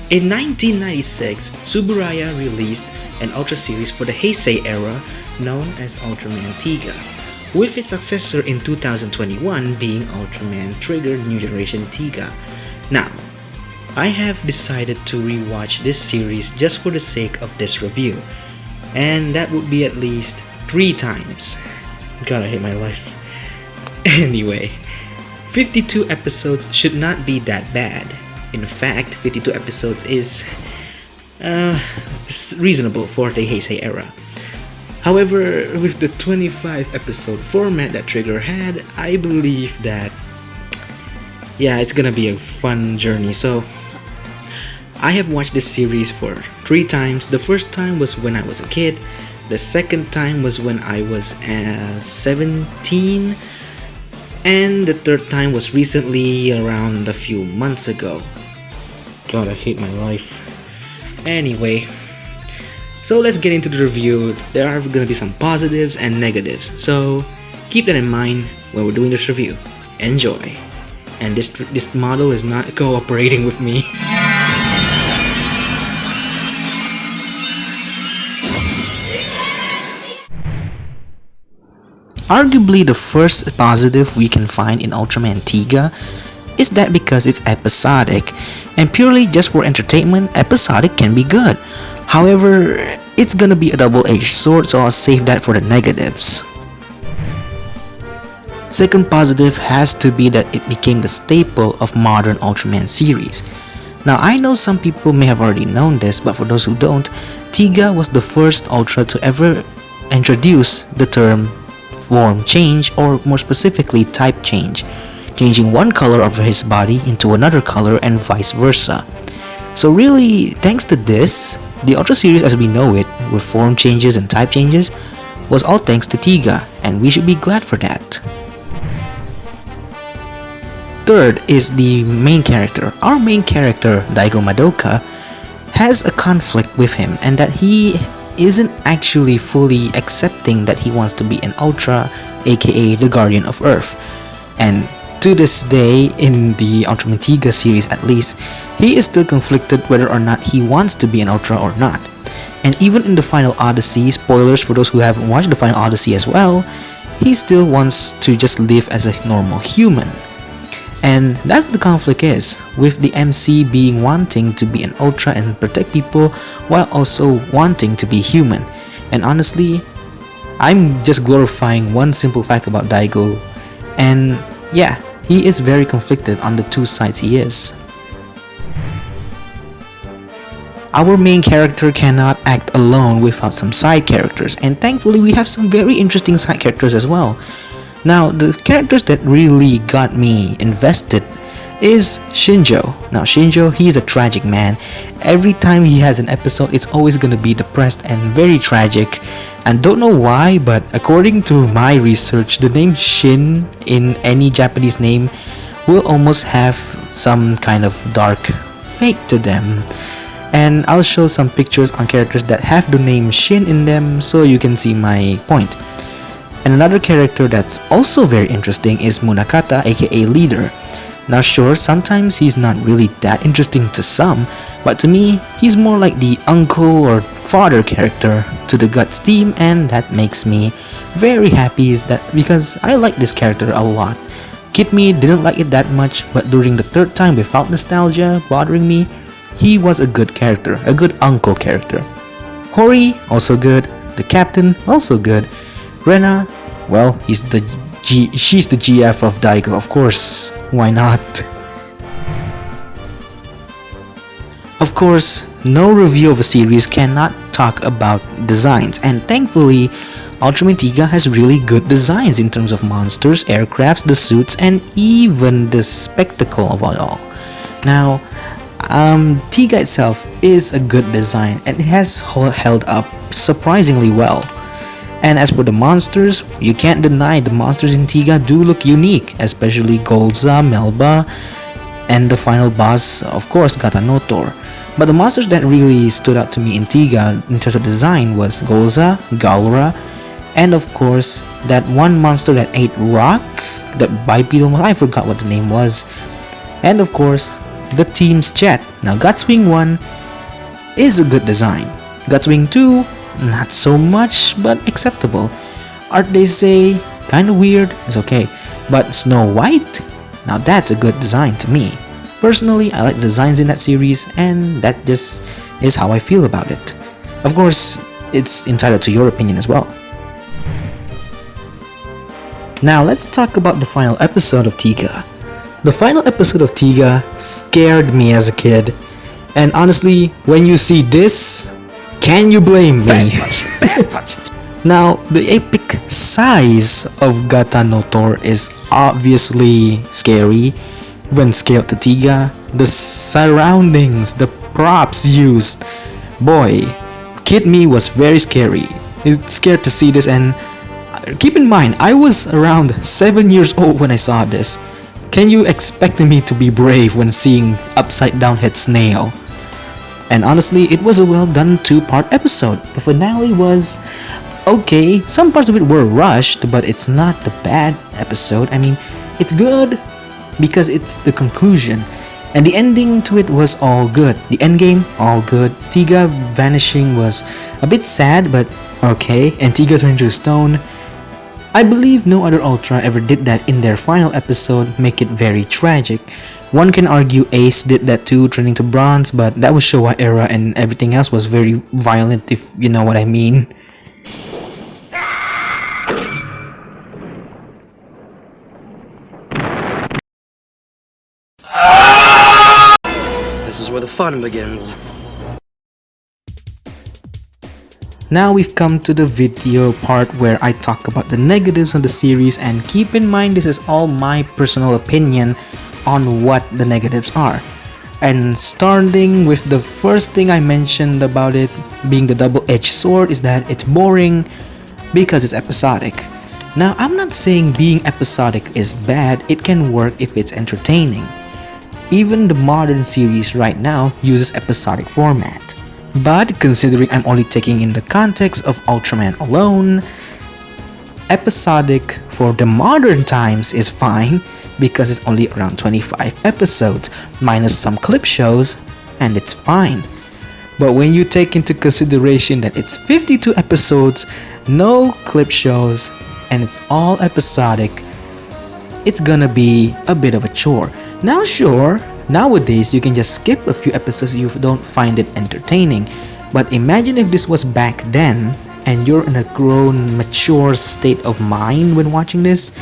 In 1996, Tsuburaya released an Ultra series for the Heisei era known as Ultraman Tiga, with its successor in 2021 being Ultraman Trigger New Generation Tiga. Now, I have decided to rewatch this series just for the sake of this review, and that would be at least 3 times. God, I hate my life. Anyway, 52 episodes should not be that bad. In fact, 52 episodes is reasonable for the Heisei era. However, with the 25 episode format that Trigger had, I believe that it's gonna be a fun journey. So I have watched this series for 3 times. The first time was when I was a kid. The second time was when I was 17. And the third time was recently, around a few months ago. God, I hate my life. Anyway, so let's get into the review. There are gonna be some positives and negatives, so keep that in mind when we're doing this review. Enjoy. And this model is not cooperating with me. Arguably, the first positive we can find in Ultraman Tiga is that because it's episodic, and purely just for entertainment, episodic can be good. However, it's gonna be a double-edged sword, so I'll save that for the negatives. Second positive has to be that it became the staple of modern Ultraman series. Now, I know some people may have already known this, but for those who don't, Tiga was the first Ultra to ever introduce the term form change, or more specifically type change, changing one color of his body into another color and vice versa. So really, thanks to this, the Ultra series as we know it, with form changes and type changes, was all thanks to Tiga, and we should be glad for that. Third is the main character. Our main character, Daigo Madoka, has a conflict with him, and that he isn't actually fully accepting that he wants to be an Ultra, aka the Guardian of Earth. And to this day, in the Ultraman Tiga series at least, he is still conflicted whether or not he wants to be an Ultra or not. And even in the Final Odyssey, spoilers for those who haven't watched the Final Odyssey as well, he still wants to just live as a normal human. And that's the conflict is, with the MC being wanting to be an Ultra and protect people while also wanting to be human. And honestly, I'm just glorifying one simple fact about Daigo, and yeah, he is very conflicted on the two sides he is. Our main character cannot act alone without some side characters, and thankfully we have some very interesting side characters as well. Now, the characters that really got me invested is Shinjo. Now, Shinjo, he's a tragic man. Every time he has an episode, it's always gonna be depressed and very tragic. And don't know why, but according to my research, the name Shin in any Japanese name will almost have some kind of dark fate to them. And I'll show some pictures on characters that have the name Shin in them so you can see my point. And another character that's also very interesting is Munakata, aka Leader. Now sure, sometimes he's not really that interesting to some, but to me, he's more like the uncle or father character to the Guts team, and that makes me very happy because I like this character a lot. Kid me didn't like it that much, but during the third time without nostalgia bothering me, he was a good character, a good uncle character. Hori, also good. The captain, also good. Rena, well, she's the GF of Daigo, of course. Why not? Of course, no review of a series cannot talk about designs, and thankfully, Ultraman Tiga has really good designs in terms of monsters, aircrafts, the suits, and even the spectacle of it all. Now, Tiga itself is a good design and it has held up surprisingly well. And as for the monsters, you can't deny the monsters in Tiga do look unique, especially Golza, Melba, and the final boss, of course, Gatanotor. But the monsters that really stood out to me in Tiga in terms of design was Golza, Galra, and of course, that one monster that ate rock, that bipedal, I forgot what the name was. And of course, the team's jet. Now Gutswing 1 is a good design. Gutswing 2, not so much, but acceptable. Art they say, kinda weird, it's okay. But Snow White, now that's a good design to me. Personally, I like the designs in that series, and that just is how I feel about it. Of course, it's entitled to your opinion as well. Now let's talk about the final episode of Tiga. The final episode of Tiga scared me as a kid. And honestly, when you see this, can you blame me? Now, the epic size of Gata no Tor is obviously scary when scaled to Tiga. The surroundings, the props used, boy, kid me was very scary. It's scared to see this, and keep in mind, I was around 7 years old when I saw this. Can you expect me to be brave when seeing upside down head snail? And honestly, it was a well done 2-part episode. The finale was okay. Some parts of it were rushed, but it's not the bad episode. I mean, it's good because it's the conclusion. And the ending to it was all good. The endgame, all good. Tiga vanishing was a bit sad, but okay. And Tiga turned to stone. I believe no other Ultra ever did that in their final episode, make it very tragic. One can argue Ace did that too, turning to bronze, but that was Showa era and everything else was very violent, if you know what I mean. This is where the fun begins. Now we've come to the video part where I talk about the negatives of the series, and keep in mind this is all my personal opinion on what the negatives are. And starting with the first thing I mentioned about it being the double-edged sword is that it's boring because it's episodic. Now I'm not saying being episodic is bad, it can work if it's entertaining. Even the modern series right now uses episodic format. But considering I'm only taking in the context of Ultraman alone, episodic for the modern times is fine because it's only around 25 episodes minus some clip shows, and it's fine. But when you take into consideration that it's 52 episodes, no clip shows, and it's all episodic, it's gonna be a bit of a chore. Now sure, nowadays you can just skip a few episodes if you don't find it entertaining, but imagine if this was back then and you're in a grown, mature state of mind when watching this.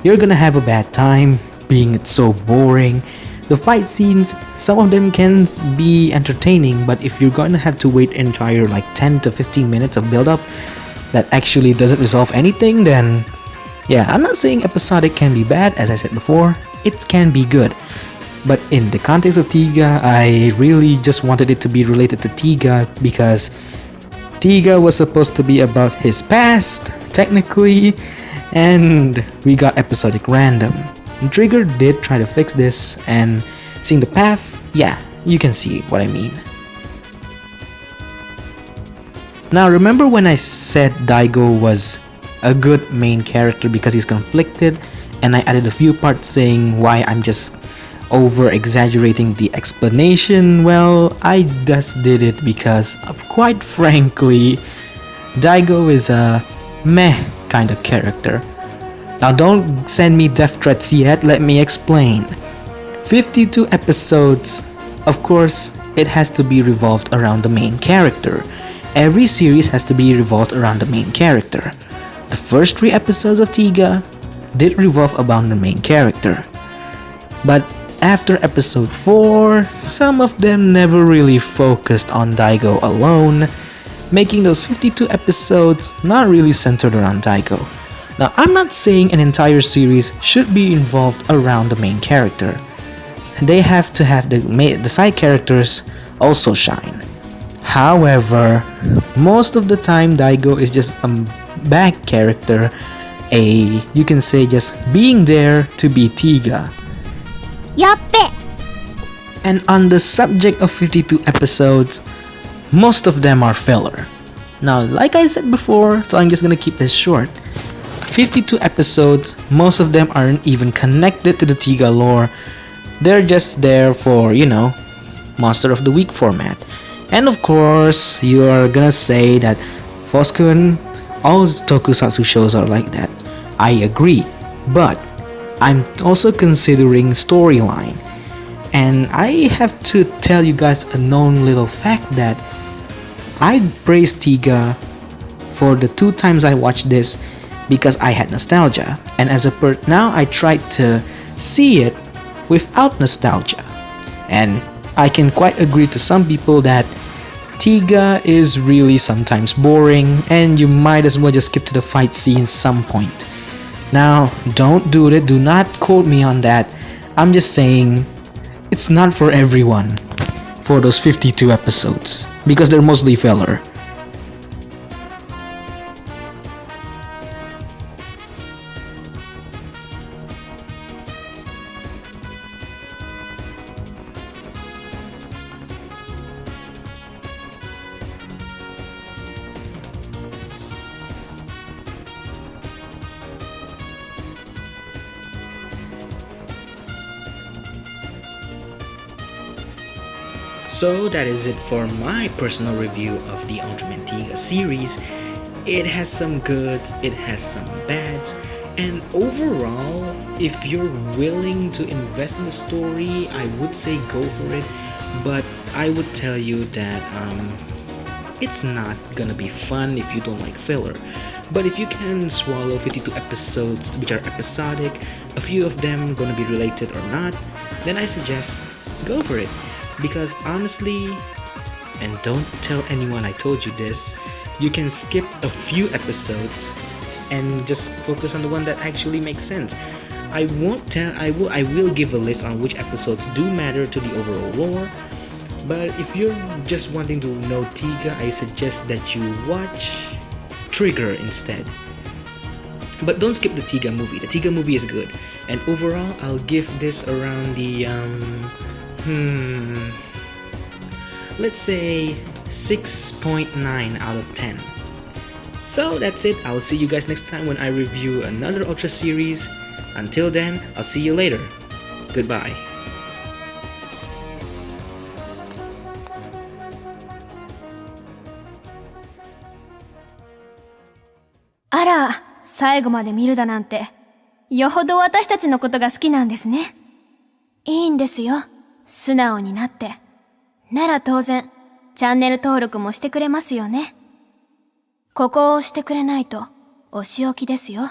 You're gonna have a bad time being it's so boring. The fight scenes, some of them can be entertaining, but if you're gonna have to wait entire like 10 to 15 minutes of build up that actually doesn't resolve anything, then yeah, I'm not saying episodic can be bad. As I said before, it can be good. But in the context of Tiga, I really just wanted it to be related to Tiga because Tiga was supposed to be about his past, technically, and we got episodic random. Trigger did try to fix this, and seeing the path, yeah, you can see what I mean. Now remember when I said Daigo was a good main character because he's conflicted, and I added a few parts saying why I'm just over exaggerating the explanation? Well, I just did it because quite frankly, Daigo is a meh kind of character. Now don't send me death threats yet, let me explain. 52 episodes, of course, it has to be revolved around the main character. Every series has to be revolved around the main character. The first 3 episodes of Tiga did revolve around the main character. But after episode 4, some of them never really focused on Daigo alone, making those 52 episodes not really centered around Daigo. Now, I'm not saying an entire series should be involved around the main character. They have to have the side characters also shine. However, most of the time Daigo is just a back character, you can say just being there to be Tiga. Yappe! And on the subject of 52 episodes, most of them are filler. Now, like I said before, so I'm just gonna keep this short. 52 episodes, most of them aren't even connected to the Tiga lore. They're just there for, Monster of the Week format. And of course, you're gonna say that Fos-kun, all tokusatsu shows are like that. I agree. But I'm also considering storyline. And I have to tell you guys a known little fact that I praised Tiga for the 2 times I watched this because I had nostalgia. And as a now I tried to see it without nostalgia. And I can quite agree to some people that Tiga is really sometimes boring and you might as well just skip to the fight scenes some point. Now, don't do it, do not quote me on that. I'm just saying it's not for everyone for those 52 episodes because they're mostly filler. So that is it for my personal review of the Ultraman Tiga series. It has some goods, it has some bads, and overall, if you're willing to invest in the story, I would say go for it. But I would tell you that it's not gonna be fun if you don't like filler. But if you can swallow 52 episodes which are episodic, a few of them gonna be related or not, then I suggest go for it. Because honestly, and don't tell anyone I told you this, you can skip a few episodes and just focus on the one that actually makes sense. I will give a list on which episodes do matter to the overall lore, but if you're just wanting to know Tiga, I suggest that you watch Trigger instead. But don't skip the Tiga movie. The Tiga movie is good, and overall I'll give this around the let's say 6.9 out of 10. So that's it. I'll see you guys next time when I review another Ultra series. Until then, I'll see you later. Goodbye. あら、最後まで見るだなんて、よほど私たちのことが好きなんですね。いいんですよ。素直になって。なら当然、チャンネル登録もしてくれますよね。ここを押してくれないと、お仕置きですよ。